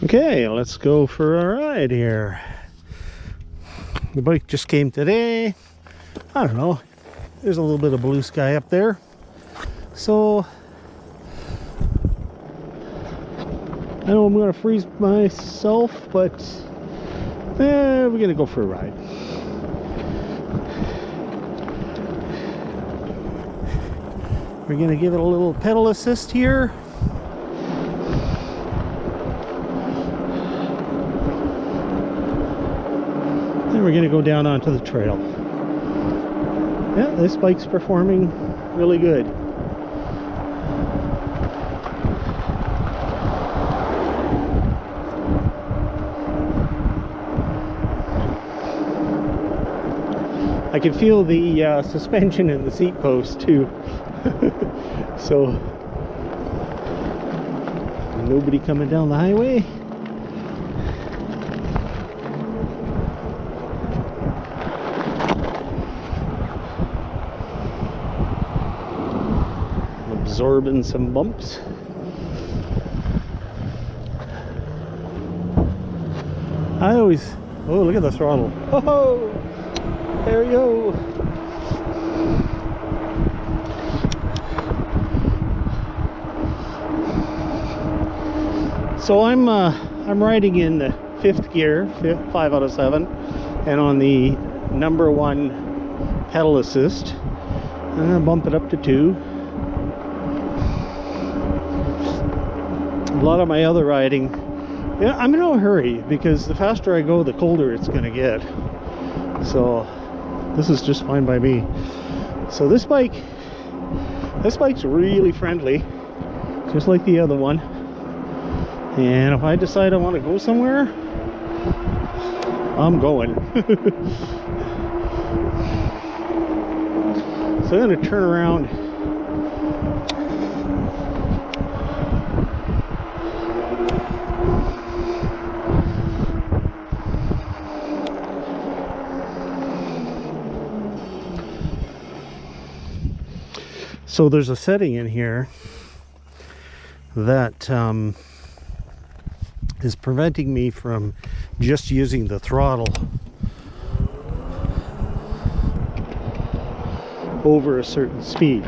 Okay, let's go for a ride here. The bike just came today. I don't know. There's a little bit of blue sky up there. So I know I'm gonna freeze myself, but we're gonna go for a ride. We're gonna give it a little pedal assist here. And we're gonna go down onto the trail. Yeah, this bike's performing really good. I can feel the suspension in the seat post too. So nobody coming down the highway. Absorbing some bumps. Oh, look at the throttle. Oh, there we go. So I'm riding in the 5th gear, 5 out of 7, and on the number 1 pedal assist. I'm gonna bump it up to 2. A lot of my other riding, yeah, I'm in no hurry because the faster I go, the colder it's gonna get. So this is just fine by me. So this bike's really friendly, just like the other one. And if I decide I want to go somewhere, I'm going. So I'm going to turn around. So there's a setting in here that is preventing me from just using the throttle over a certain speed.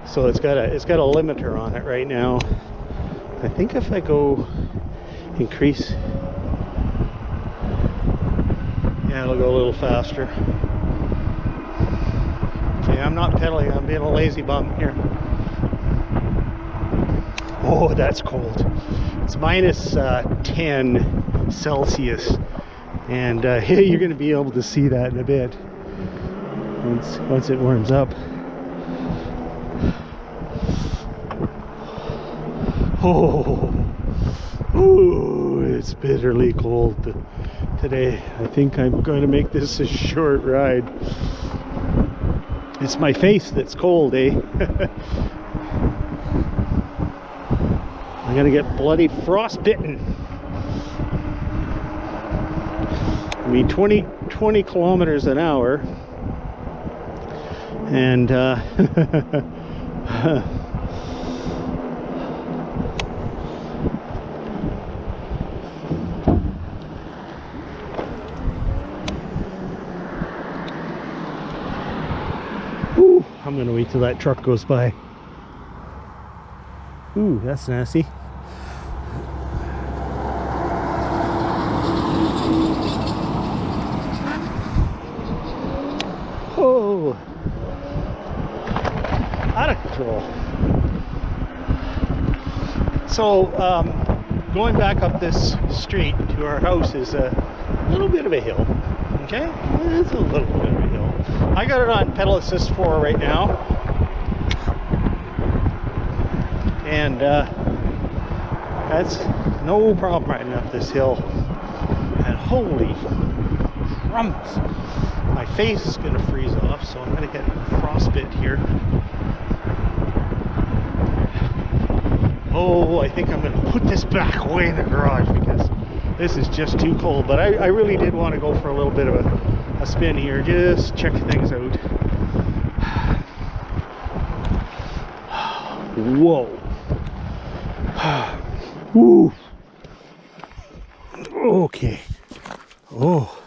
So it's got a limiter on it right now. I think if I go increase, yeah, it'll go a little faster. Okay, I'm not pedaling, I'm being a lazy bum here. Oh, that's cold. It's minus 10 Celsius. And you're going to be able to see that in a bit once it warms up. Oh, ooh, it's bitterly cold today. I think I'm going to make this a short ride. It's my face that's cold, eh? I'm gonna get bloody frostbitten. I mean, 20 kilometers an hour, and ooh, I'm gonna wait till that truck goes by. Ooh, that's nasty. Oh, out of control. So going back up this street to our house is a little bit of a hill. Okay, it's a little bit of a hill. I got it on pedal assist 4 right now, and that's no problem riding up this hill. And holy crumbs, my face is going to freeze off, so I'm going to get frostbite here. Oh, I think I'm going to put this back away in the garage because this is just too cold. But I really did want to go for a little bit of a spin here, just check things out. Whoa. Woo. Okay. Oh.